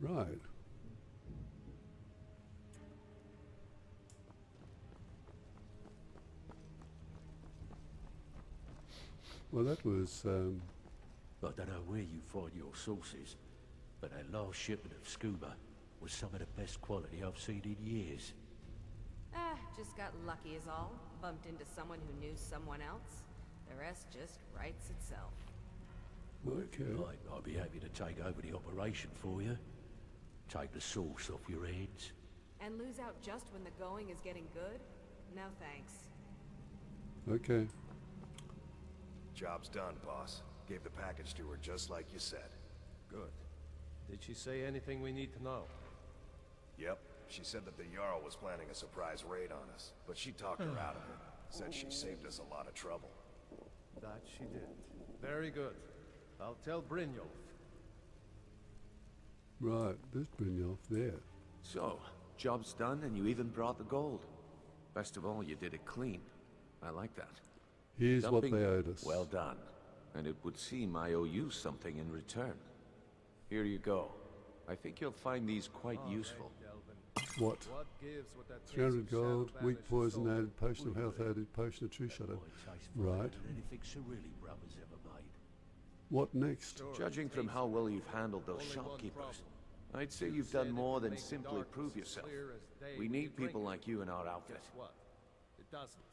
Right. Well, that was, I don't know where you find your sources, but that last shipment of scuba was some of the best quality I've seen in years. Just got lucky is all. Bumped into someone who knew someone else. The rest just writes itself. okay. I'd be happy to take over the operation for you. Take the source off your hands. And lose out just when the going is getting good? No thanks. Okay. Job's done, boss. Gave the package to her just like you said. Good. Did she say anything we need to know? Yep. She said that the Jarl was planning a surprise raid on us, but she talked her out of it. Said she saved us a lot of trouble. That she did. Very good. I'll tell Brynjolf. Right, there's Brynjolf there. So, job's done and you even brought the gold. Best of all, you did it clean. I like that. Here's Dumping- what they owed us. Well done. And it would seem I owe you something in return. Here you go. I think you'll find these quite useful. What? What gives with that 300 gold, weak vanished poison soul? added, potion of health added, potion of true shadow. Right. Anything Cerilli brothers ever made. What next? Judging from how well you've handled those shopkeepers, I'd say you've done more than simply prove yourself. We need people like you in our outfit. Guess what? It doesn't.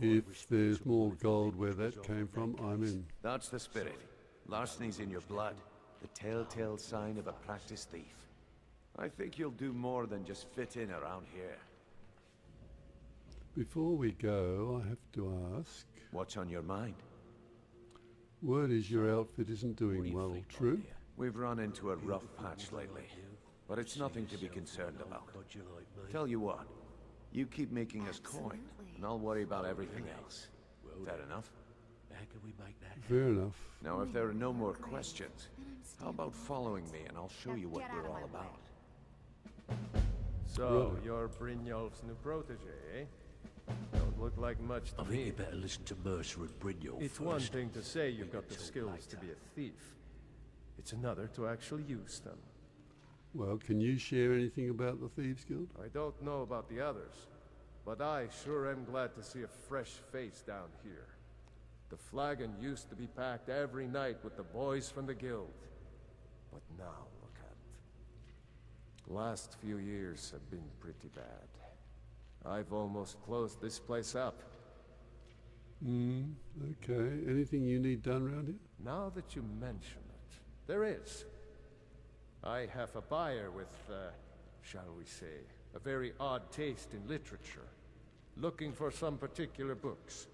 If there's more gold where that came from, I'm in. That's the spirit. Larceny's in your blood. The telltale sign of a practiced thief. I think you'll do more than just fit in around here. Before we go, I have to ask, What's on your mind? word is your outfit isn't doing well, true? We've run into a rough patch lately, but it's nothing to be concerned about. Tell you what, you keep making us coin, and I'll worry about everything else. Fair enough? How can we make that? Fair enough. Now, if there are no more questions, how about following me and I'll show you what we're all about? So, Right. you're Brynjolf's new protege, eh? Don't look like much to I think me. you better listen to Mercer and Brynjolf It's first. one thing to say you've got the talk skills to later. be a thief. It's another to actually use them. Well, can you share anything about the Thieves Guild? I don't know about the others, but I sure am glad to see a fresh face down here. The flagon used to be packed every night with the boys from the guild. But now, look at it. The last few years have been pretty bad. I've almost closed this place up. Okay. Anything you need done around here? Now that you mention it, there is. I have a buyer with, shall we say, a very odd taste in literature, looking for some particular books.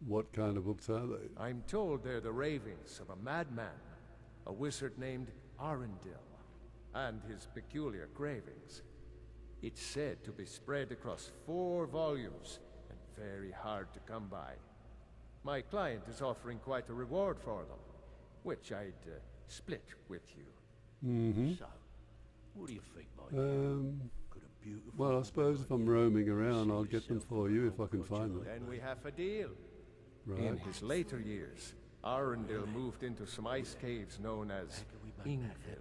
What kind of books are they? I'm told they're the ravings of a madman, a wizard named Arundel, and his peculiar cravings. It's said to be spread across 4 volumes, and very hard to come by. My client is offering quite a reward for them, which I'd split with you. So, what do you think, Mike? Could a beautiful Well, I suppose if I'm roaming around, I'll get them for you if I can find them. Then we have a deal. In Right. his later years, Arundel moved into some ice caves known as Ingvild.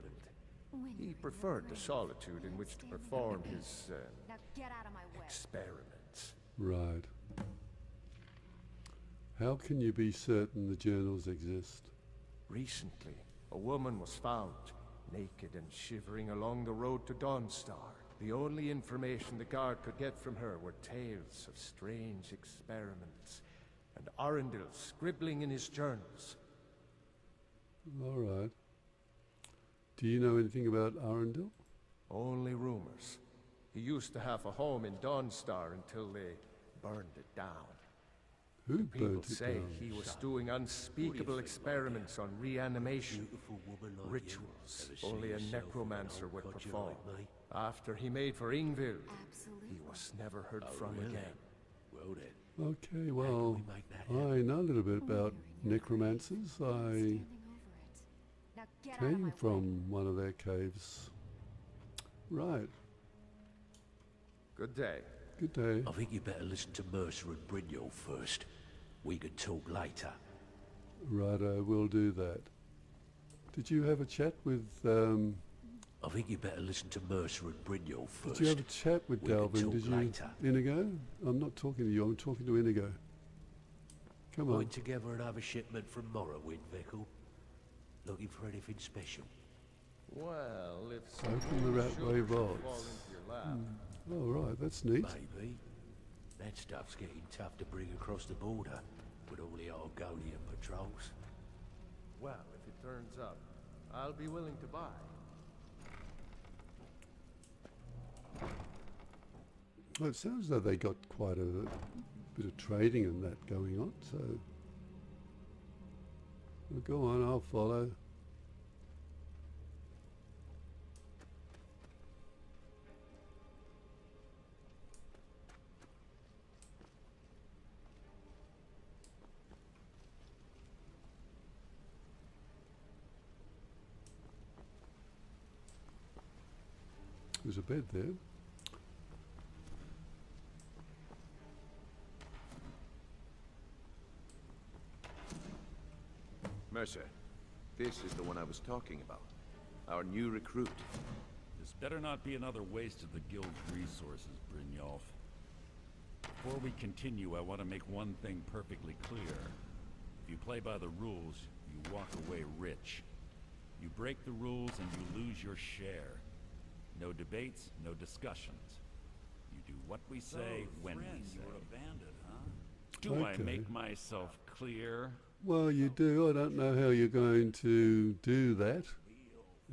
He preferred the solitude in which to perform his Now get out of my way. experiments. Right. How can you be certain the journals exist? Recently, a woman was found, naked and shivering along the road to Dawnstar. The only information the guard could get from her were tales of strange experiments, and Arundel scribbling in his journals. All right. Do you know anything about Arundel? Only rumors. He used to have a home in Dawnstar until they burned it down. Who People burnt it say down? he was doing unspeakable experiments on reanimation, beautiful woman like rituals you ever see only a yourself necromancer with would an old codger perform. like me? After he made for Ingvild, Absolutely. he was never heard Oh, from really? again. Well then, Okay, well, we make that happen? I know a little bit about necromancers. I Standing over it. Now get out of my came way. from one of their caves. Right. Good day. Good day. I think you better listen to Mercer and Brynjolf first. We can talk later. Right, I will do that. Did you have a chat with I think you better listen to Mercer and Brignold first. Did you have a chat with We can Delvin? talk Did you, later. Inigo? I'm not talking to you. I'm talking to Inigo. Come on. Going together another shipment from Morrowind, Veckle. Looking for anything special? Well, if Open the Ratway sugar should fall vaults. into your lap. Oh, right. That's neat. Maybe. That stuff's getting tough to bring across the border with all the Argonian patrols. Well, if it turns up, I'll be willing to buy. Well, it sounds though they got quite a bit of trading and that going on, so... Well, go on, I'll follow. There's a bed there. Mercer, this is the one I was talking about. Our new recruit. This better not be another waste of the guild's resources, Brynjolf. Before we continue, I want to make one thing perfectly clear. If you play by the rules, you walk away rich. You break the rules and you lose your share. No debates, no discussions. You do what we say when we say. You were a bandit, huh? Do I Okay. make myself clear? Well, you do. I don't know how you're going to do that.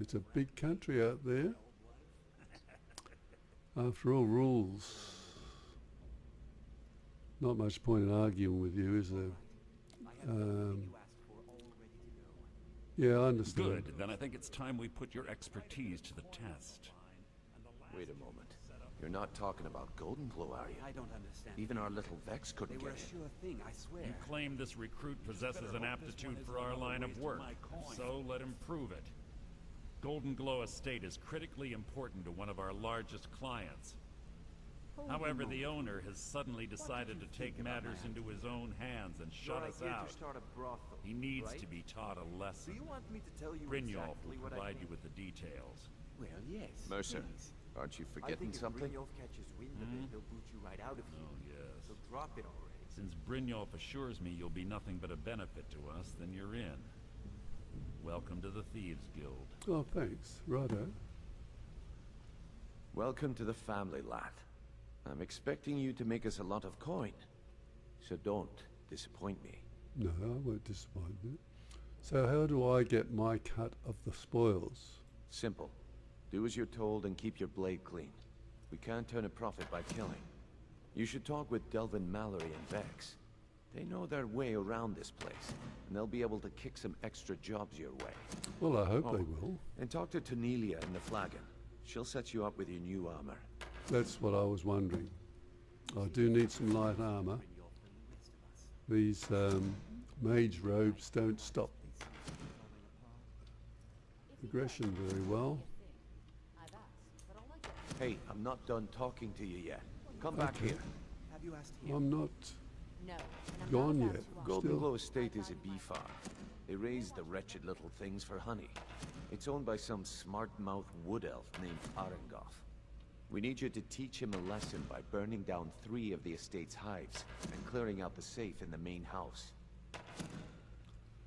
It's a big country out there. After all, rules. Not much point in arguing with you, is there? Yeah, I understand. Good. Then I think it's time we put your expertise to the test. Wait a moment. You're not talking about Golden Glow, are you? I don't understand. Even our little Vex They couldn't were get a in. sure thing, I swear. You claim this recruit possesses an aptitude for our line of work, so let him prove it. Golden Glow Estate is critically important to one of our largest clients. However, the owner has suddenly decided to take matters into his own hands and shut us out. He needs to be taught a lesson. Do you want me to tell you Brynjolf exactly will what I provide you think? with the details. Well, yes. Mercer, please. aren't you I forgetting think if something? Brynjolf catches wind of it, he'll boot you right out of here. Oh, yes. So drop it already. Since Brynjolf assures me you'll be nothing but a benefit to us, then you're in. Welcome to the Thieves Guild. Oh, thanks. Righto. Welcome to the family, lad. I'm expecting you to make us a lot of coin. So don't disappoint me. No, I won't disappoint you. So how do I get my cut of the spoils? Simple. Do as you're told and keep your blade clean. We can't turn a profit by killing. You should talk with Delvin Mallory and Vex. They know their way around this place, and they'll be able to kick some extra jobs your way. Well, I hope they Oh. will. And talk to Tanelia in the Flagon. She'll set you up with your new armor. That's what I was wondering. I do need some light armor. These mage robes don't stop aggression very well. Hey, I'm not done talking to you yet. Come back Okay. here. Have you asked him? I'm not No, and I'm gone not about yet. to Golden Still. Glow Estate is a bee farm. They raise the wretched little things for honey. It's owned by some smart-mouth wood elf named Arengoth. We need you to teach him a lesson by burning down 3 of the estate's hives and clearing out the safe in the main house.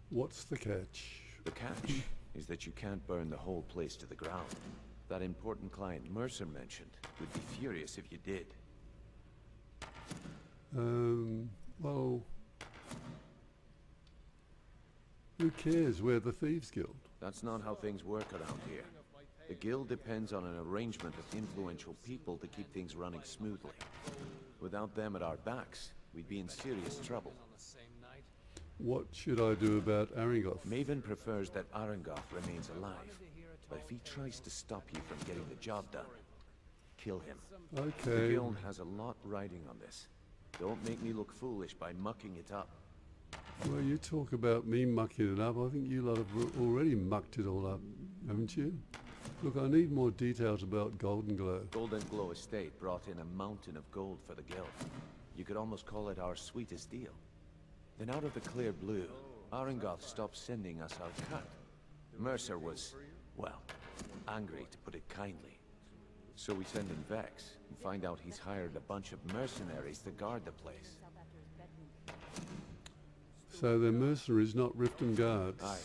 What's the catch? The catch is that you can't burn the whole place to the ground. That important client Mercer mentioned would be furious if you did. Well, who cares? We're the Thieves Guild. That's not how things work around here. The guild depends on an arrangement of influential people to keep things running smoothly. Without them at our backs, we'd be in serious trouble. What should I do about Aringoth? Maven prefers that Arengoth remains alive, but if he tries to stop you from getting the job done, kill him. The Okay. guild has a lot riding on this. Don't make me look foolish by mucking it up. Well, you talk about me mucking it up. I think you lot have already mucked it all up, haven't you? Look, I need more details about Golden Glow. Golden Glow Estate brought in a mountain of gold for the guild. You could almost call it our sweetest deal. Then out of the clear blue, Arengoth stopped sending us our cut. Mercer was, well, Angry, to put it kindly. So we send in Vex and find out he's hired a bunch of mercenaries to guard the place. So they're mercenaries, not Riften guards. Aye.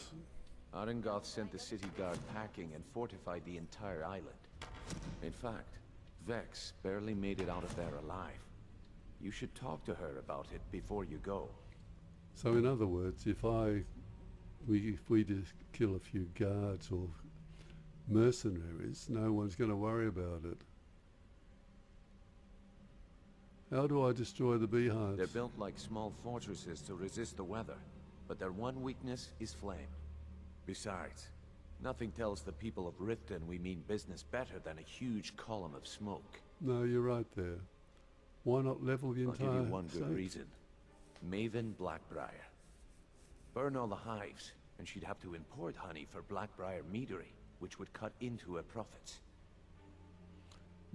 Arengoth sent the city guard packing and fortified the entire island. In fact, Vex barely made it out of there alive. You should talk to her about it before you go. So in other words, if we just kill a few guards or mercenaries, no one's going to worry about it. How do I destroy the beehives? They're built like small fortresses to resist the weather, but their one weakness is flame. Besides, nothing tells the people of Riften we mean business better than a huge column of smoke. No, you're right there. Why not level the entire I'll give you one good state? reason. Maven Blackbriar. Burn all the hives, and she'd have to import honey for Blackbriar meadery, which would cut into her profits.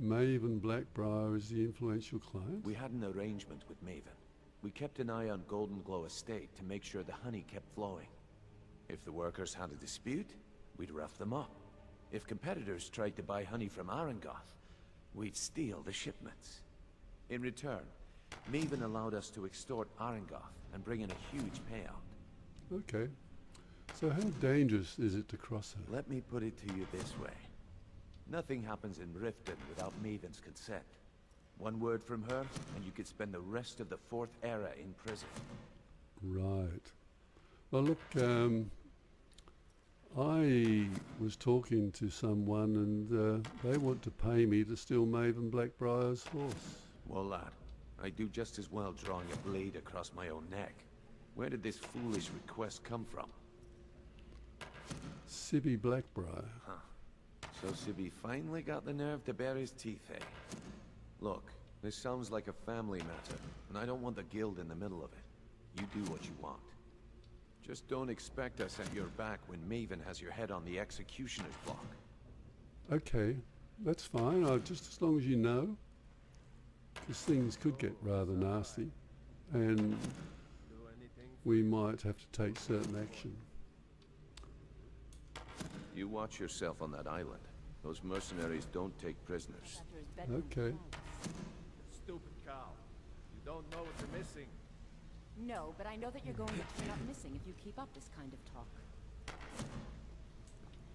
Maven Blackbriar is the influential client? We had an arrangement with Maven. We kept an eye on Golden Glow Estate to make sure the honey kept flowing. If the workers had a dispute, we'd rough them up. If competitors tried to buy honey from Arengoth, we'd steal the shipments. In return, Maven allowed us to extort Arengoth and bring in a huge payout. Okay. So how dangerous is it to cross her? Let me put it to you this way. Nothing happens in Riften without Maven's consent. One word from her, and you could spend the rest of the Fourth Era in prison. Right. Well, look, I was talking to someone and they want to pay me to steal Maven Blackbriar's horse. Well, lad, I'd do just as well drawing a blade across my own neck. Where did this foolish request come from? Sibby Blackbriar. Huh. So Sibby finally got the nerve to bare his teeth, eh? Look, this sounds like a family matter, and I don't want the guild in the middle of it. You do what you want. Just don't expect us at your back when Maven has your head on the executioner's block. Okay, that's fine, just as long as you know. Because things could get rather nasty, and we might have to take certain action. You watch yourself on that island. Those mercenaries don't take prisoners. Okay. Stupid cow. You don't know what you're missing. No, but I know that you're going to turn up missing if you keep up this kind of talk.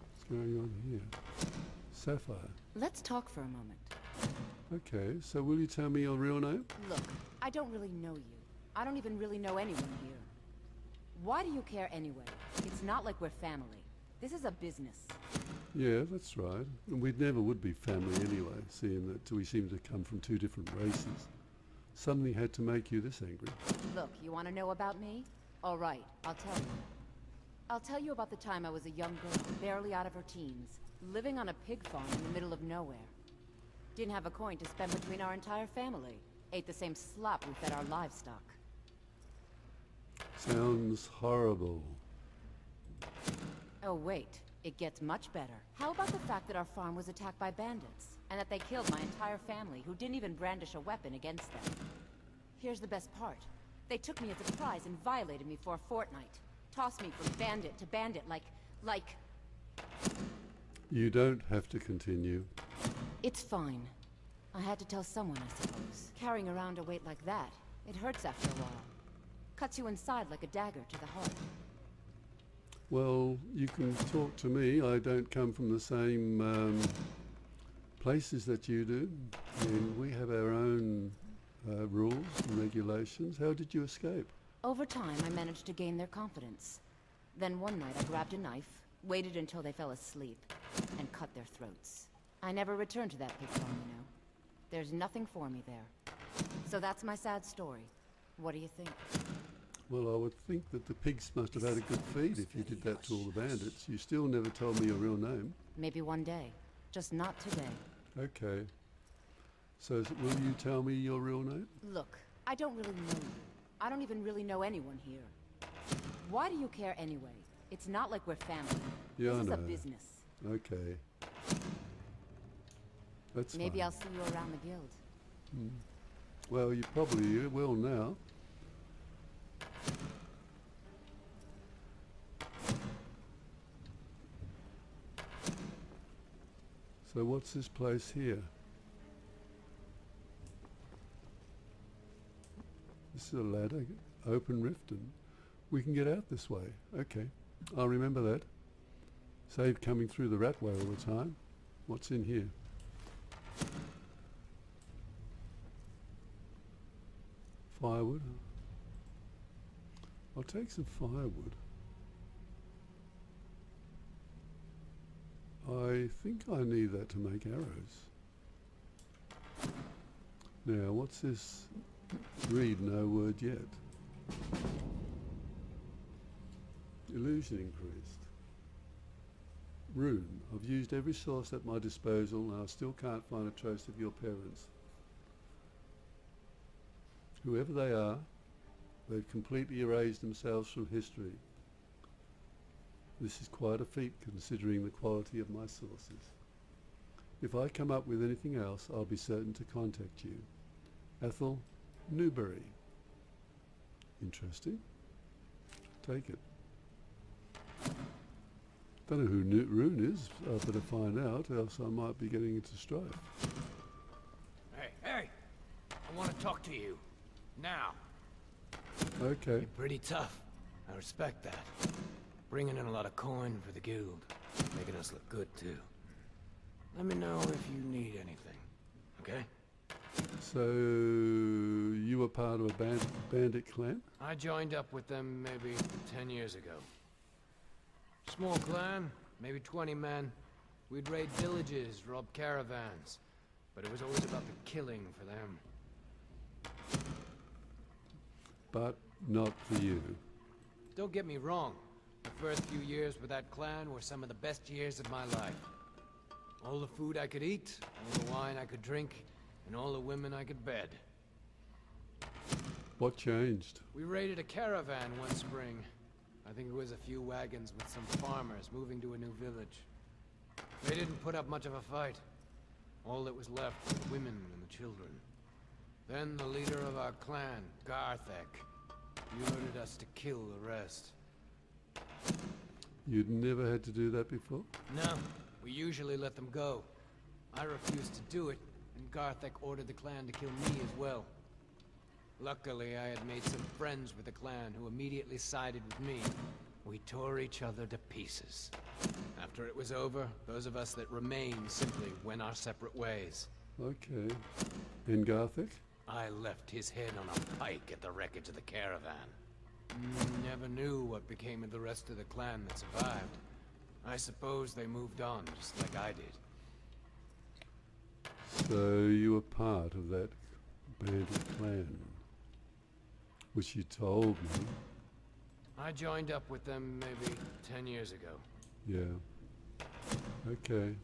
What's going on here? Sapphire. Let's talk for a moment. Okay, so will you tell me your real name? Look, I don't really know you. I don't even really know anyone here. Why do you care anyway? It's not like we're family. This is a business. Yeah, that's right. And we never would be family anyway, seeing that we seem to come from two different races. Something had to make you this angry. Look, you want to know about me? All right, I'll tell you. I'll tell you about the time I was a young girl, barely out of her teens, living on a pig farm in the middle of nowhere. Didn't have a coin to spend between our entire family. Ate the same slop we fed our livestock. Sounds horrible. Oh wait, it gets much better. How about the fact that our farm was attacked by bandits, and that they killed my entire family, who didn't even brandish a weapon against them? Here's the best part. They took me as a prize and violated me for a fortnight. Tossed me from bandit to bandit like... You don't have to continue. It's fine. I had to tell someone, I suppose. Carrying around a weight like that, it hurts after a while. Cuts you inside like a dagger to the heart. Well, you can talk to me. I don't come from the same places that you do. And we have our own rules and regulations. How did you escape? Over time, I managed to gain their confidence. Then one night I grabbed a knife, waited until they fell asleep, and cut their throats. I never returned to that pig farm, you know. There's nothing for me there. So that's my sad story. What do you think? Well, I would think that the pigs must have had a good feed if you did that to all the bandits. You still never told me your real name. Maybe one day. Just not today. Okay. So will you tell me your real name? Look, I don't really know you. I don't even really know anyone here. Why do you care anyway? It's not like we're family. Yeah, this I is know. a business. Okay. That's Maybe fine. I'll see you around the guild. Well, you probably will now. So what's this place here? This is a ladder, open rift, and we can get out this way. Okay, I'll remember that. Save coming through the rat way all the time. What's in here? Firewood. I'll take some firewood. I think I need that to make arrows. Now, what's this? Read no word yet. Illusion increased. Rune. I've used every source at my disposal and I still can't find a trace of your parents. Whoever they are, they've completely erased themselves from history. This is quite a feat considering the quality of my sources. If I come up with anything else, I'll be certain to contact you. Ethel Newbury. Interesting. Take it. Don't know who Rune is. I better find out, else I might be getting into strife. Hey! I want to talk to you. Now. Okay. You're pretty tough. I respect that. Bringing in a lot of coin for the guild. Making us look good, too. Let me know if you need anything. Okay? So, you were part of a bandit clan? I joined up with them maybe 10 years ago. Small clan, maybe 20 men. We'd raid villages, rob caravans. But it was always about the killing for them. But not for you. Don't get me wrong. The first few years with that clan were some of the best years of my life. All the food I could eat, all the wine I could drink, and all the women I could bed. What changed? We raided a caravan one spring. I think it was a few wagons with some farmers moving to a new village. They didn't put up much of a fight. All that was left were the women and the children. Then the leader of our clan, Garthek, he ordered us to kill the rest. You'd never had to do that before? No, we usually let them go. I refused to do it, and Garthek ordered the clan to kill me as well. Luckily, I had made some friends with the clan who immediately sided with me. We tore each other to pieces. After it was over, those of us that remained simply went our separate ways. Okay. And Garthik? I left his head on a pike at the wreckage of the caravan. Never knew what became of the rest of the clan that survived. I suppose they moved on, just like I did. So you were part of that bandit clan, which you told me. I joined up with them maybe 10 years ago. Yeah. Okay.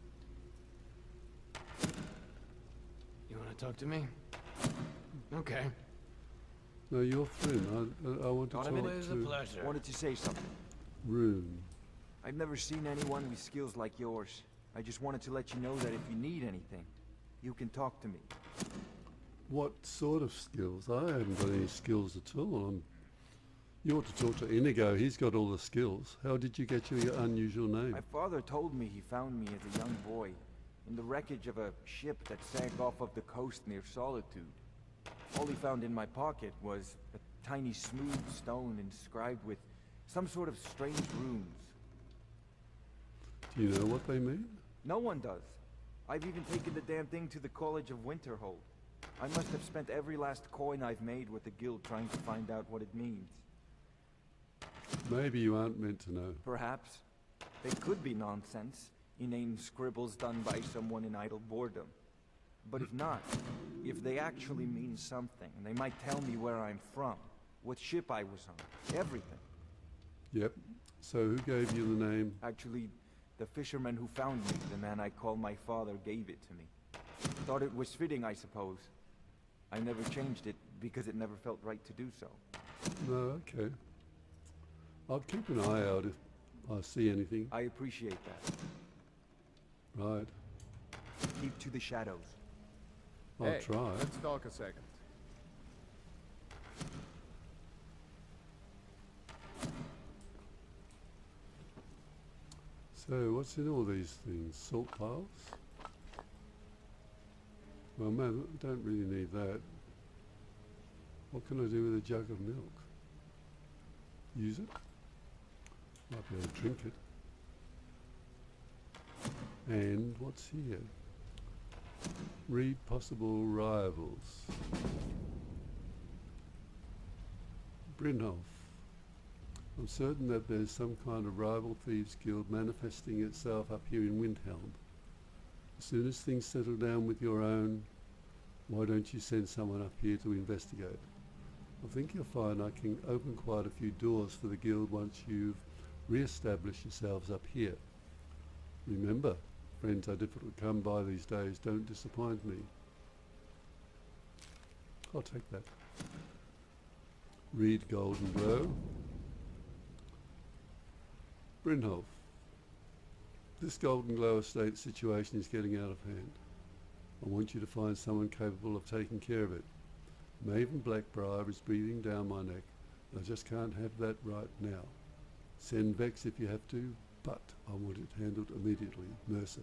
You want to talk to me? Okay. No, you're Flynn. I want to talk to... Always a pleasure. I wanted to say something. Rune. I've never seen anyone with skills like yours. I just wanted to let you know that if you need anything, you can talk to me. What sort of skills? I haven't got any skills at all. You ought to talk to Inigo. He's got all the skills. How did you get your unusual name? My father told me he found me as a young boy in the wreckage of a ship that sank off of the coast near Solitude. All he found in my pocket was a tiny smooth stone inscribed with some sort of strange runes. Do you know what they mean? No one does. I've even taken the damn thing to the College of Winterhold. I must have spent every last coin I've made with the guild trying to find out what it means. Maybe you aren't meant to know. Perhaps. They could be nonsense, inane scribbles done by someone in idle boredom. But if not, if they actually mean something, they might tell me where I'm from, what ship I was on, everything. Yep. So who gave you the name? Actually, the fisherman who found me, the man I call my father, gave it to me. Thought it was fitting, I suppose. I never changed it because it never felt right to do so. No, okay. I'll keep an eye out if I see anything. I appreciate that. Right. Keep to the shadows. I'll try. Let's talk a second. So, what's in all these things? Salt piles? Well, man, I don't really need that. What can I do with a jug of milk? Use it? Might be able to drink it. And what's here? Read possible rivals. Brynolf. I'm certain that there's some kind of rival thieves guild manifesting itself up here in Windhelm. As soon as things settle down with your own, why don't you send someone up here to investigate? I think you'll find I can open quite a few doors for the guild once you've re-established yourselves up here. Remember, friends are difficult to come by these days. Don't disappoint me. I'll take that. Read Golden Glow. Brynholf. This Golden Glow estate situation is getting out of hand. I want you to find someone capable of taking care of it. Maven Blackbriar is breathing down my neck. I just can't have that right now. Send Vex if you have to, but I want it handled immediately. Mercer.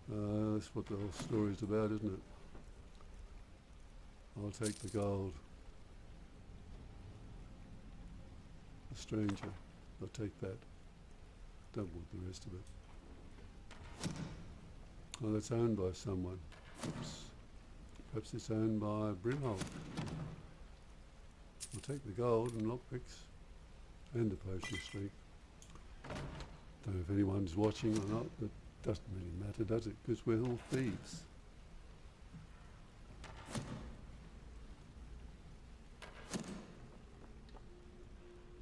That's what the whole story is about, isn't it? I'll take the gold. A stranger. I'll take that. Don't want the rest of it. Oh, that's owned by someone. Oops. Perhaps it's owned by Brynholm. I'll take the gold and lockpicks. And the potion of strength. Don't know if anyone's watching or not, but it doesn't really matter, does it? Because we're all thieves.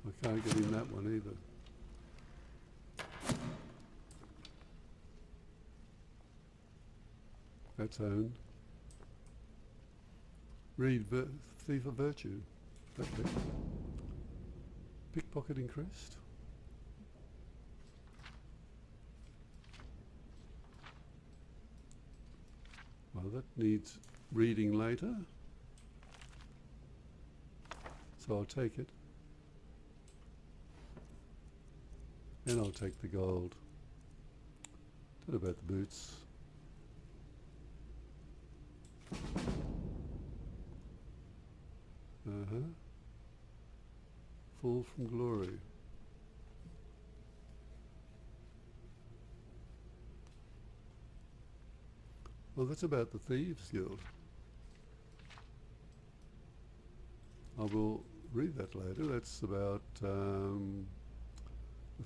I can't get in that one either. That's owned. Read Thief of Virtue. Okay. Pickpocketing crest. Well, that needs reading later. So I'll take it. And I'll take the gold. Don't know about the boots. Fall from glory. Well, that's about the Thieves Guild. I will read that later. That's about the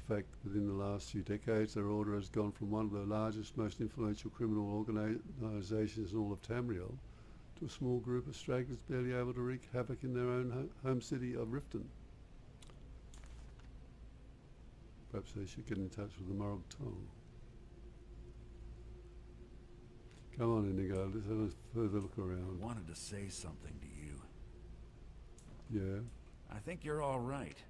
fact that in the last few decades their order has gone from one of the largest, most influential criminal organisations in all of Tamriel to a small group of stragglers barely able to wreak havoc in their own home city of Riften. Perhaps they should get in touch with the Morag Tong. Come on, Inigo, let's have a further look around. I wanted to say something to you. Yeah? I think you're all right.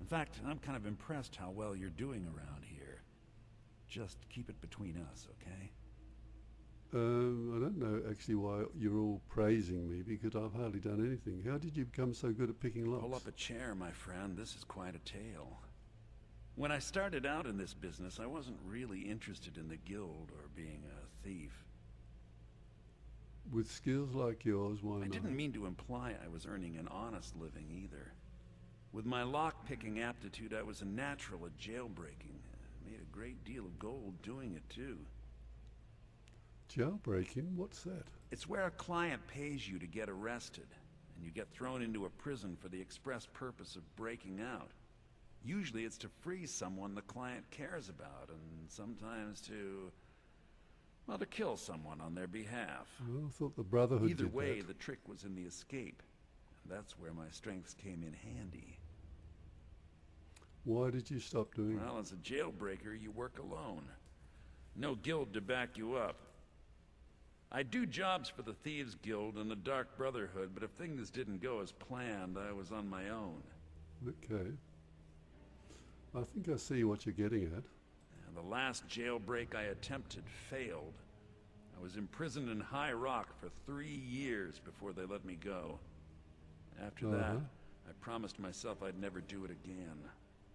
In fact, I'm kind of impressed how well you're doing around here. Just keep it between us, okay? I don't know actually why you're all praising me, because I've hardly done anything. How did you become so good at picking locks? Pull up a chair, my friend. This is quite a tale. When I started out in this business, I wasn't really interested in the guild or being a thief. With skills like yours, why not? I didn't mean to imply I was earning an honest living either. With my lock-picking aptitude, I was a natural at jailbreaking. I made a great deal of gold doing it, too. Jailbreaking? What's that? It's where a client pays you to get arrested, and you get thrown into a prison for the express purpose of breaking out. Usually it's to free someone the client cares about, and sometimes to... well, to kill someone on their behalf. Well, I thought the Brotherhood Either did way, that. the trick was in the escape. And that's where my strengths came in handy. Why did you stop doing it? Well, as a jailbreaker, you work alone. No guild to back you up. I do jobs for the Thieves Guild and the Dark Brotherhood, but if things didn't go as planned, I was on my own. Okay. I think I see what you're getting at. And the last jailbreak I attempted failed. I was imprisoned in High Rock for 3 years before they let me go. After that, I promised myself I'd never do it again.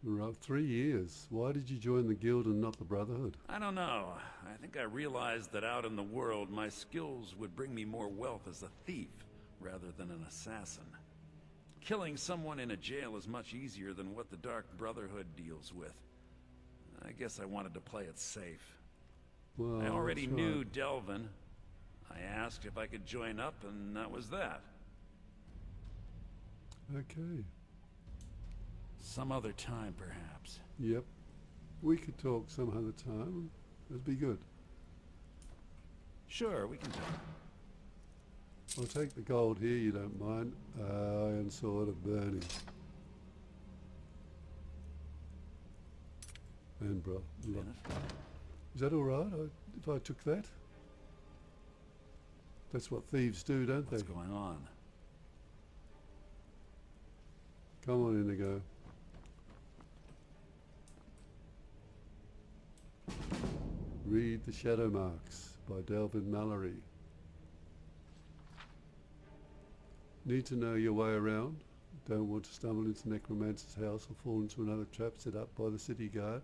Right, 3 years. Why did you join the guild and not the Brotherhood? I don't know. I think I realized that out in the world, my skills would bring me more wealth as a thief, rather than an assassin. Killing someone in a jail is much easier than what the Dark Brotherhood deals with. I guess I wanted to play it safe. Well, I already that's knew right. Delvin. I asked if I could join up, and that was that. Okay. Some other time, perhaps. Yep. We could talk some other time. That'd be good. Sure, we can talk. I'll take the gold here, you don't mind. Iron sword of burning. And bro. Is that all right if I took that? That's what thieves do, don't they? What's going on? Come on, Inigo. Read The Shadow Marks by Delvin Mallory. Need to know your way around? Don't want to stumble into Necromancer's house or fall into another trap set up by the city guard?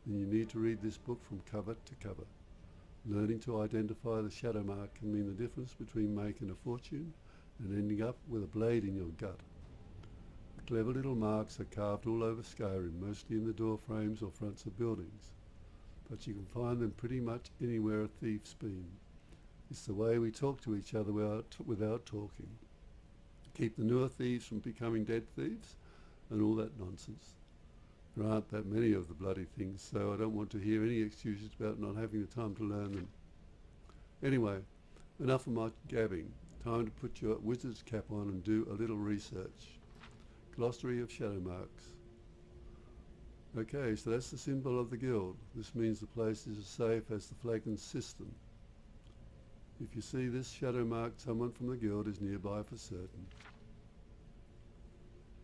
Then you need to read this book from cover to cover. Learning to identify the shadow mark can mean the difference between making a fortune and ending up with a blade in your gut. The clever little marks are carved all over Skyrim, mostly in the door frames or fronts of buildings. But you can find them pretty much anywhere a thief's been. It's the way we talk to each other without talking. Keep the newer thieves from becoming dead thieves and all that nonsense. There aren't that many of the bloody things, so I don't want to hear any excuses about not having the time to learn them. Anyway, enough of my gabbing. Time to put your wizard's cap on and do a little research. Glossary of shadow marks. Okay, so that's the symbol of the guild. This means the place is as safe as the Flagon system. If you see this shadow mark, someone from the guild is nearby for certain.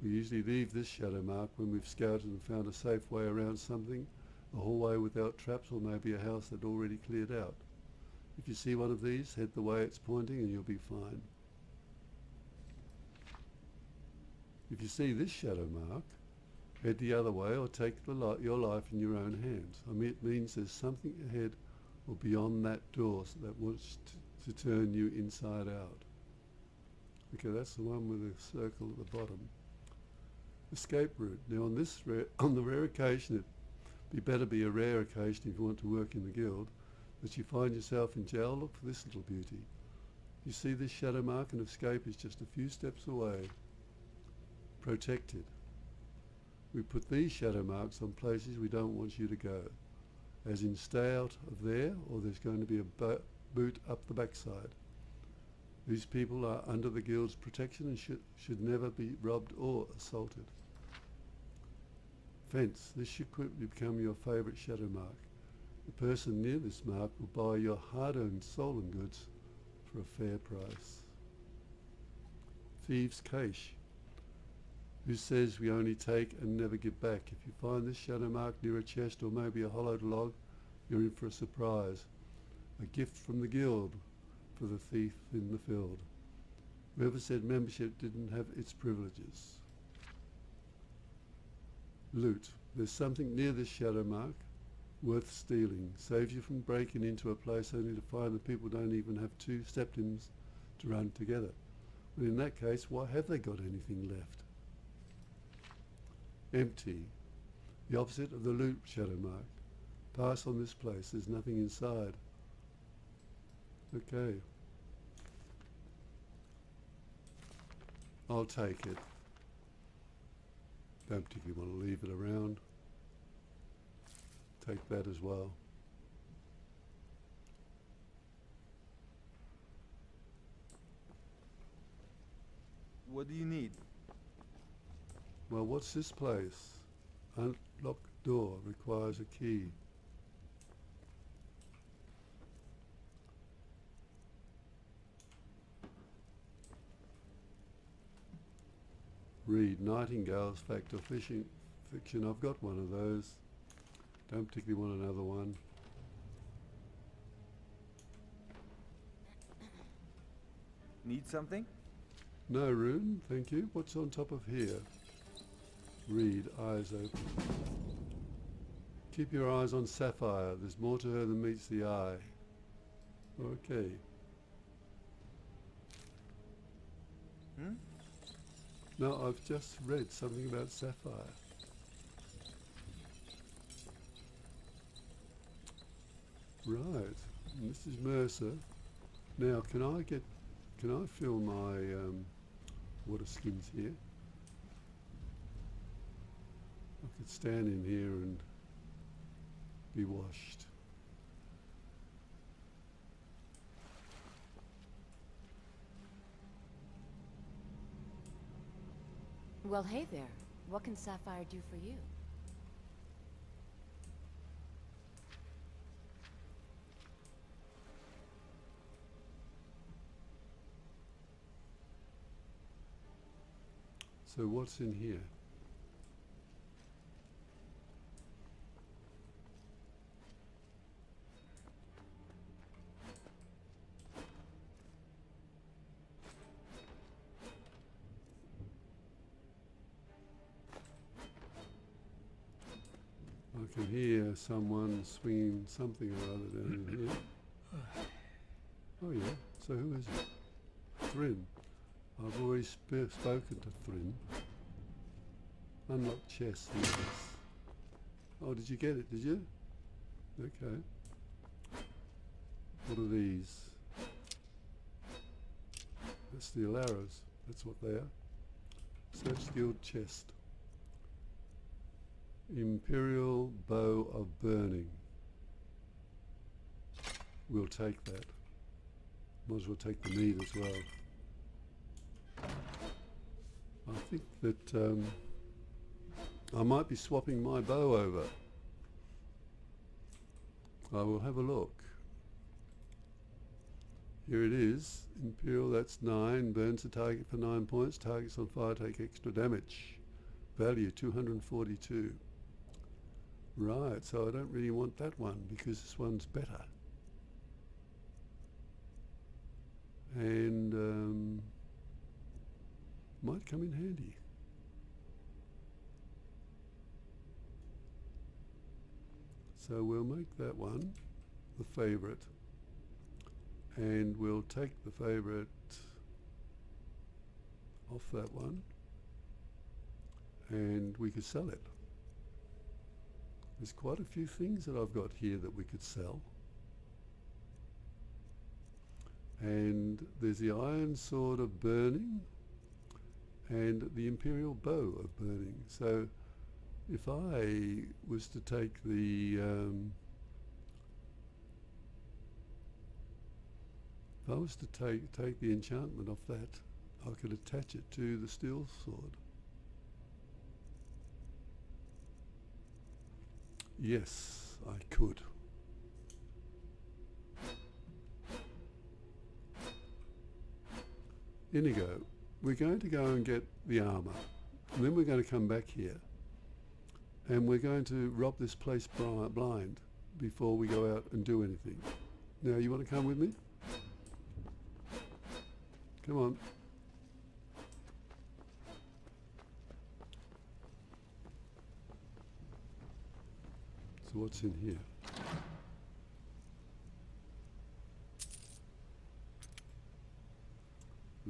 We usually leave this shadow mark when we've scouted and found a safe way around something, a hallway without traps, or maybe a house that's already cleared out. If you see one of these, head the way it's pointing and you'll be fine. If you see this shadow mark, head the other way or take your life in your own hands. I mean, it means there's something ahead or beyond that door that wants to turn you inside out. Okay, that's the one with the circle at the bottom. Escape route. Now on the rare occasion, it'd better be a rare occasion if you want to work in the guild, that you find yourself in jail, look for this little beauty. You see this shadow mark and escape is just a few steps away. Protected. We put these shadow marks on places we don't want you to go, as in stay out of there or there's going to be a boot up the backside. These people are under the guild's protection and should never be robbed or assaulted. Fence. This should quickly become your favourite shadow mark. The person near this mark will buy your hard-earned stolen goods for a fair price. Thieves' cache. Who says we only take and never give back? If you find this shadow mark near a chest or maybe a hollowed log, you're in for a surprise. A gift from the guild for the thief in the field. Whoever said membership didn't have its privileges. Loot. There's something near this shadow mark worth stealing. Saves you from breaking into a place only to find that people don't even have two step-ins to run together. But in that case, why have they got anything left? Empty. The opposite of the loot shadow mark. Pass on this place. There's nothing inside. Okay. I'll take it. Don't particularly want to leave it around. Take that as well. What do you need? Well, what's this place? Unlocked door requires a key. Read Nightingale's Fact or Fiction. I've got one of those. Don't particularly want another one. Need something? No, Rune, thank you. What's on top of here? Read, eyes open. Keep your eyes on Sapphire. There's more to her than meets the eye. Okay. Hmm? No, I've just read something about Sapphire. Right. And this is Mercer. Now, can I fill my water skins here? I could stand in here and be washed. Well, hey there. What can Sapphire do for you? So what's in here? I can hear someone swinging something or other down in here. Oh yeah, so who is it? Thrin. I've already spoken to Thrin. Unlock chest, yes. Oh, did you get it, did you? Okay. What are these? That's the arrows. That's what they are. Search guild chest. Imperial bow of burning. We'll take that. Might as well take the meat as well. I think that I might be swapping my bow over. I will have a look. Here it is. Imperial, that's 9. Burns the target for 9 points. Targets on fire take extra damage. Value 242. Right, so I don't really want that one because this one's better. And might come in handy. So we'll make that one the favourite. And we'll take the favourite off that one. And we could sell it. There's quite a few things that I've got here that we could sell. And there's the iron sword of burning and the imperial bow of burning. So if I was to take the take the enchantment off that, I could attach it to the steel sword. Yes, I could. Inigo, we're going to go and get the armour, and then we're going to come back here, and we're going to rob this place blind before we go out and do anything. Now, you want to come with me? Come on. So what's in here?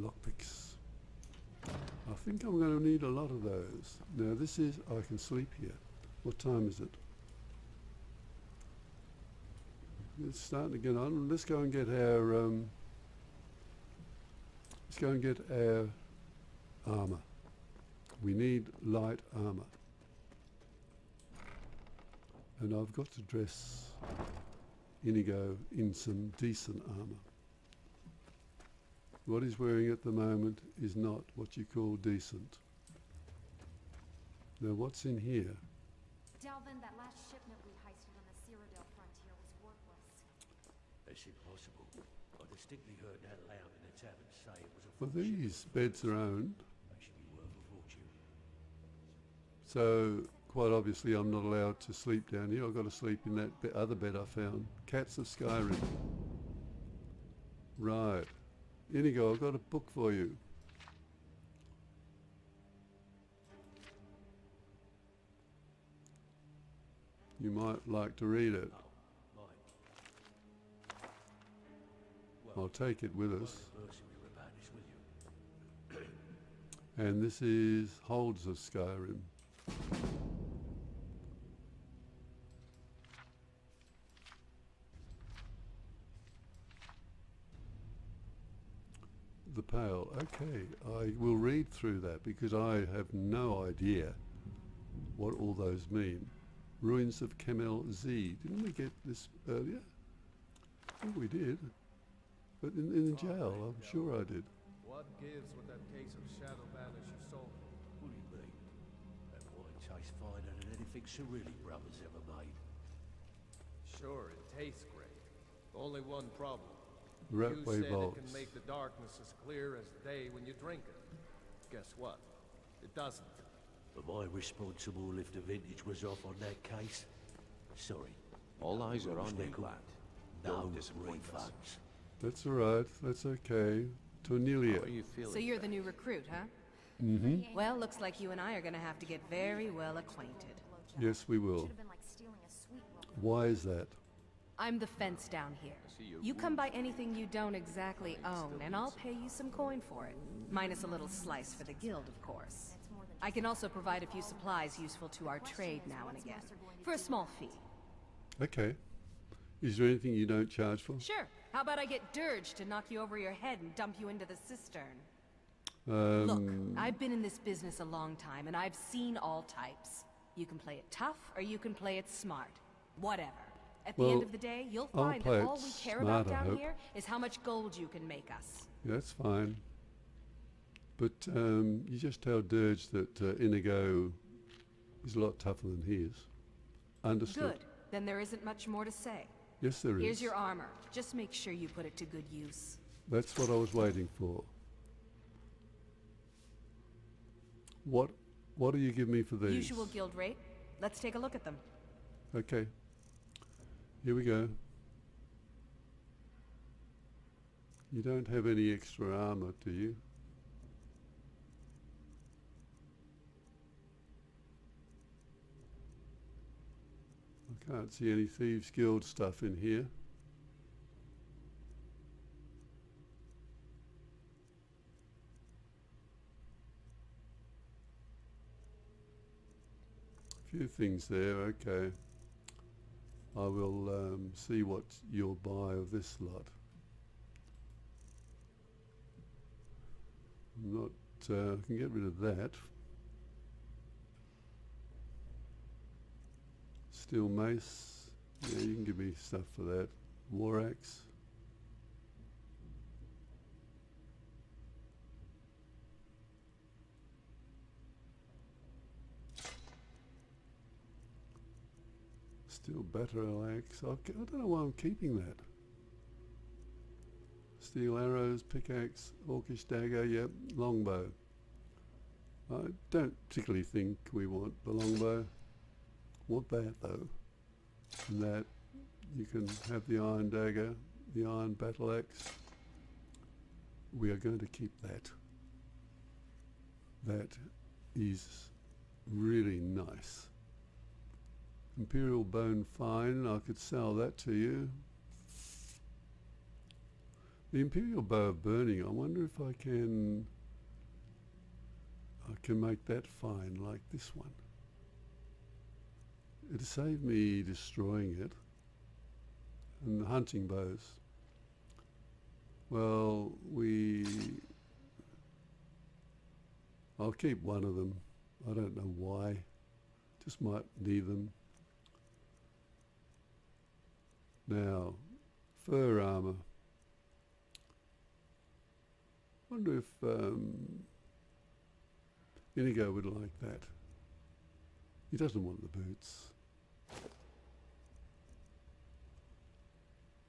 Lockpicks. I think I'm going to need a lot of those. Now this is, I can sleep here. What time is it? It's starting to get on. Let's go and get our armour. We need light armour. And I've got to dress Inigo in some decent armour. What he's wearing at the moment is not what you call decent. Now what's in here? Delvin, that last shipment we heisted on the Cyrodiil frontier was worthless. That's impossible. I distinctly heard that loud in the tavern say it was a Well, full ship. these beds are owned. They should be worth a fortune. So quite obviously I'm not allowed to sleep down here. I've got to sleep in that other bed I found. Cats of Skyrim. Right. Inigo, I've got a book for you. You might like to read it. Right. I'll take it with us. Conversing with you about this, will you? And this is Holds of Skyrim. The Pale. Okay, I will read through that because I have no idea what all those mean. Ruins of Camel Z. Didn't we get this earlier? I think we did. But in the jail, I'm sure I did. What gives with that case of Shadow Banish you sold? What do you mean? That wine tastes finer than anything Cirilli brothers ever made. Sure, it tastes great. Only one problem. Ratway You said Vaults. it can make the darkness as clear as day when you drink it. Guess what? It doesn't. Am I responsible if the vintage was off on that case? Sorry. All eyes are on you, Nickel. lad. No Don't disappoint us. refunds. That's all right. That's okay. Tornelia. How are you feeling? So you're the new recruit, huh? Mm-hmm. Well, looks like you and I are gonna have to get very well acquainted. Yes, we will. Should have been like stealing a sweet roll. Why is that? I'm the fence down here. see your You come by anything you don't exactly own, and I'll pay you some coin for it. Minus a little slice for the guild, of course. That's more than I can also provide a few supplies useful to our trade now and again, for a small fee. Okay. Is there anything you don't charge for? Sure. How about I get Dirge to knock you over your head and dump you into the cistern? Um, Look, I've been in this business a long time, and I've seen all types. You can play it tough, or you can play it smart. Whatever. At the Well, end of the day, you'll I'll find play that it all we care smart, about I down hope. here is how much gold you can make us. That's fine. But you just tell Dirge that Inigo is a lot tougher than he is. Understood. Good. Then there isn't much more to say. Yes, there is. Here's your armor. Just make sure you put it to good use. That's what I was waiting for. What do you give me for these? Usual guild rate. Let's take a look at them. Okay. Here we go. You don't have any extra armor, do you? I can't see any Thieves Guild stuff in here. Few things there, okay. I will see what you'll buy of this lot. Not, I can get rid of that. Steel mace, yeah, you can give me stuff for that. War axe. Steel battle axe. I don't know why I'm keeping that. Steel arrows, pickaxe, orcish dagger, yep, longbow. I don't particularly think we want the longbow. Want that though. And that you can have the iron dagger, the iron battle axe. We are going to keep that. That is really nice. Imperial bone fine, I could sell that to you. The Imperial bow of burning, I wonder if I can make that fine like this one. It'd save me destroying it. And the hunting bows. Well, I'll keep one of them. I don't know why. Just might need them. Now, fur armor. Wonder if Inigo would like that. He doesn't want the boots.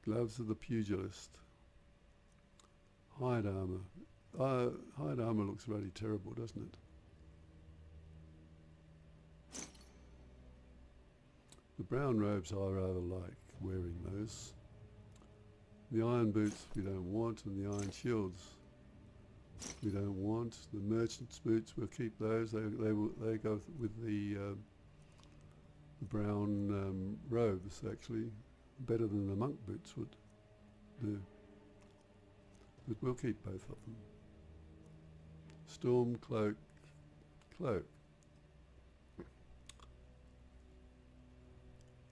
Gloves of the pugilist. Hide armor. Hide armor looks really terrible, doesn't it? The brown robes I rather like wearing those. The iron boots we don't want, and the iron shields we don't want. The merchant's boots, we'll keep those. They go with the brown robes, actually. Better than the monk boots would do. But we'll keep both of them. Storm cloak, cloak.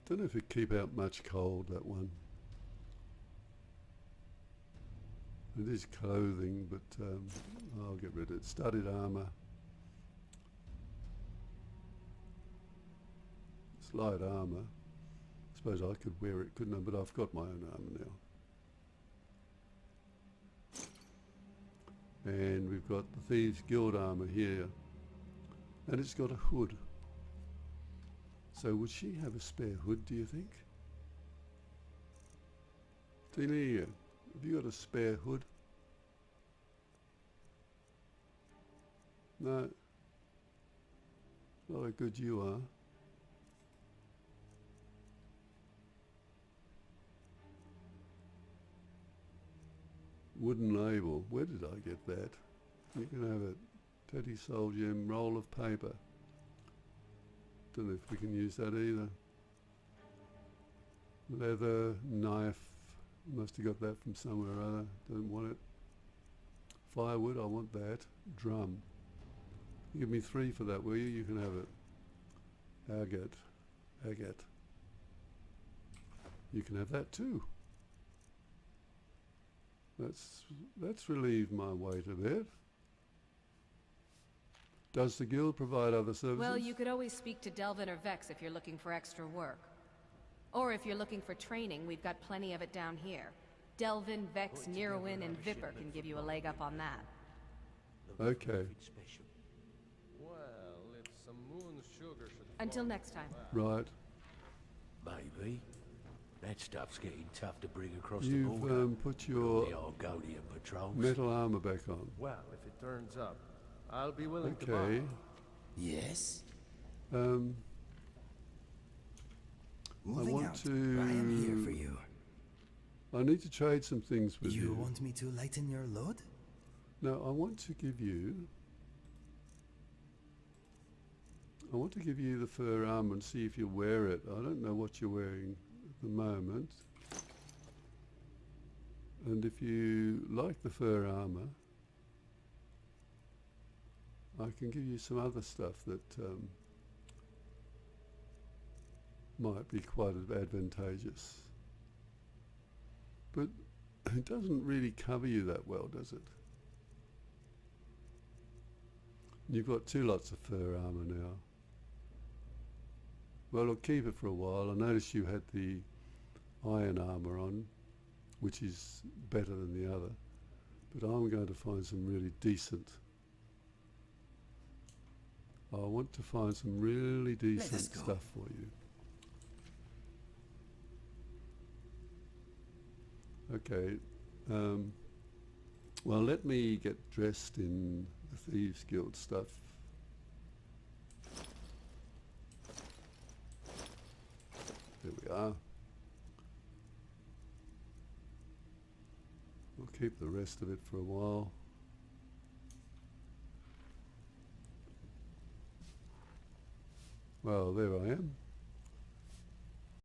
Don't know if it keep out much cold, that one. It is clothing, but I'll get rid of it. Studded armour. It's light armour. I suppose I could wear it, couldn't I? But I've got my own armour now. And we've got the Thieves Guild armour here. And it's got a hood. So would she have a spare hood, do you think? Delia, have you got a spare hood? No. Not how good you are. Wooden label. Where did I get that? You can have it. Teddy Soul Gem, roll of paper. Don't know if we can use that either. Leather, knife. Must have got that from somewhere or other. Don't want it. Firewood, I want that. Drum. Give me 3 for that, will you? You can have it. Agate. Agate. You can have that too. That's relieved my weight a bit. Does the guild provide other services? Well, you could always speak to Delvin or Vex if you're looking for extra work. Or if you're looking for training, we've got plenty of it down here. Delvin, Vex, Neroin, and Viper can give you a leg up on that. Okay. Well, if some moon sugar should Until next time. Right. Maybe. That stuff's getting tough to bring across the You've border. put your The Argonian patrols. metal armor back on. Well, if it turns up, I'll be willing to Okay. buy. Yes? I Moving want out. to. I am here for you. I need to trade some things with you. You want me to lighten your load? No, I want to give you. I want to give you the fur armor and see if you wear it. I don't know what you're wearing at the moment. And if you like the fur armor, I can give you some other stuff that might be quite advantageous. But it doesn't really cover you that well, does it? You've got 2 lots of fur armor now. Well, I'll keep it for a while. I noticed you had the iron armor on, which is better than the other. But I'm going to find some really decent. I want to find some really decent stuff for you. Okay. Well, let me get dressed in the Thieves Guild stuff. There we are. We'll keep the rest of it for a while. Well, there I am.